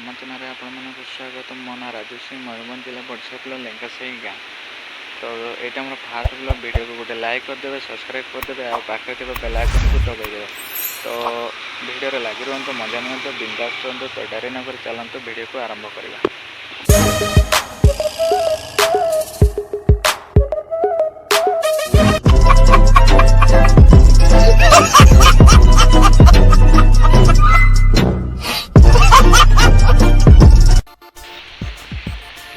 आम चैनल आपण स्वागत। मो ना राजेश सिंह, मयूरभंज जिला बड़सापल लेंकासाही गाँ। तो यहाँ मोर फास्ट ब्लॉग वीडियो को गोटे लाइक करदे, सब्सक्राइब करदे और पाखे थे बेल आइकन को दबाइदेवे। तो वीडियो लगी रुहतु, मजा नियंतु, बिंदास रुहतु। तो डायरी नगर चलतु वीडियो को आरंभ करवा।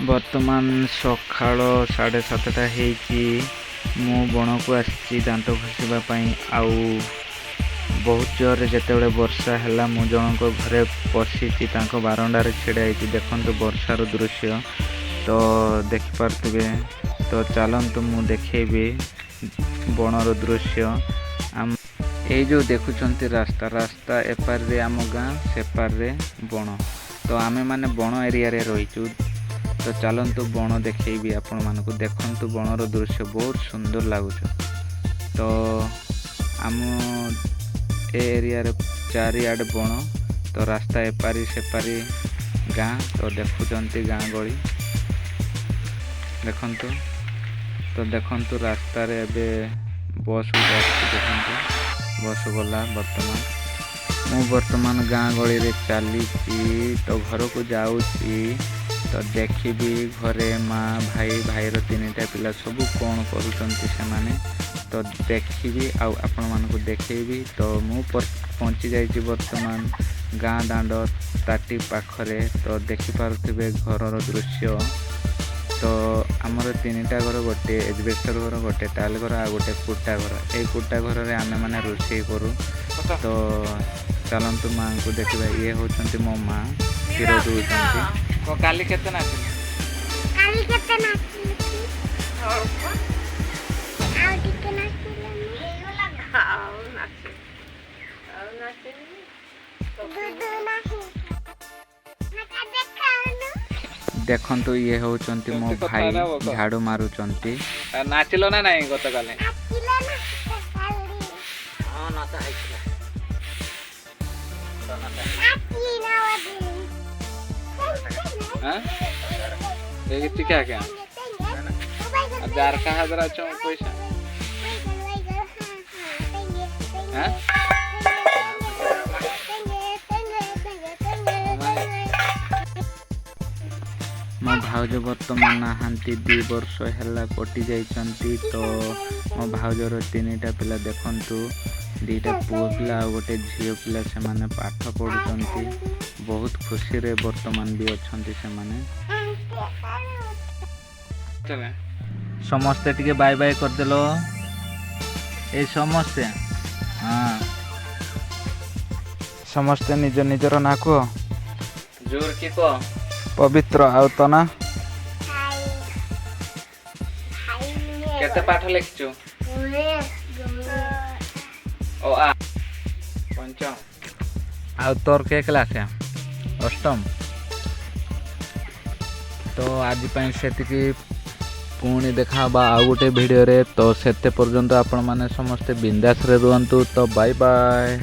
बर्तमान सकाळ 7:30 होती। मु बण को आसी दांत घसीवाई। आउ बहुत जोर जिते वर्षा है, मु जन को घरे पशि बारंडार छिड़ा देखु वर्षार दृश्य तो देखिपे। तो चलतु मु देखेबी बणर दृश्य। ये जो देखुं रास्ता रास्ता एपारे आम गाँ सेपारे बण। तो आमे माने बण एरिया रे रहीचु। तो चलतु बण देखेबी आपण मानक। देखंतु बणर दृश्य बहुत सुंदर लगुच। तो आम एरिया रे चारिआडे बण। तो रास्ता एपारी सेपारी गाँ। तो देखुचंती गाँ गली देखंतु। तो देखंतु रास्ता रे एबे बस देखंतु बस गला। वर्तमान गाँ गली रे चली। तो घर को जाऊँगी। तो देखी घरे माँ भाई भाईर 3टा पिला सब कौन करुँच से। तो देखी आपण मान को देखेबी। तो मु पहुँची जाइए वर्तमान गाँ दांड ताटी पाखरे। तो देखिपे घर दृश्य। तो आमर 3टा घर, गोटे एजबेस्टर घर, गोटे टाइल घर आ गोटे कुटा घर। ये कुटा घर में आमे मैंने रोषे करूँ। तो चलतु माँ को देखा। ये होचंती मो माँ क्षीर दूसरी। काली केते नाचिल? काली केते नाचिल? आउ टिके नाचिल। आउ नाचिल। दूध नाही। मका देखाउनु। देखंतु ये होचंती मो भाई झाड़ू मारुचंती। नाचिलो ना नहीं गत काले? नाचिलो ना काली। हां नाचा आइछला। नाची ना वदी। हां ये टिका क्या? हजार का हजार अच्छा पैसा। हां मो भाउज वर्तमान नहांती 2 वर्ष है कटि जाइछंती। तो मो भाउजर 3टा पिला देखंतु। 2टा पुओ पिला और गोटे झील पिला से माने पाठ पढ़ुचंती। बहुत खुशी रे वर्तमान भी अच्छंती से माने। समस्ते टिके बाय बाय कर देलो। ए समस्ते हाँ समस्ते निज निजर ना को जोर की को पवित्र आउ तो ना। केते पाठ लिखछु? ओ आ पंचम। आउ तोर के क्लास है? अष्टम। तो आज से पुणी देखा आउ गोटे वीडियो रे। तो सेते पर्यंत आपण माने समस्ते बिंदास रे रुहंतु। तो बाय बाय।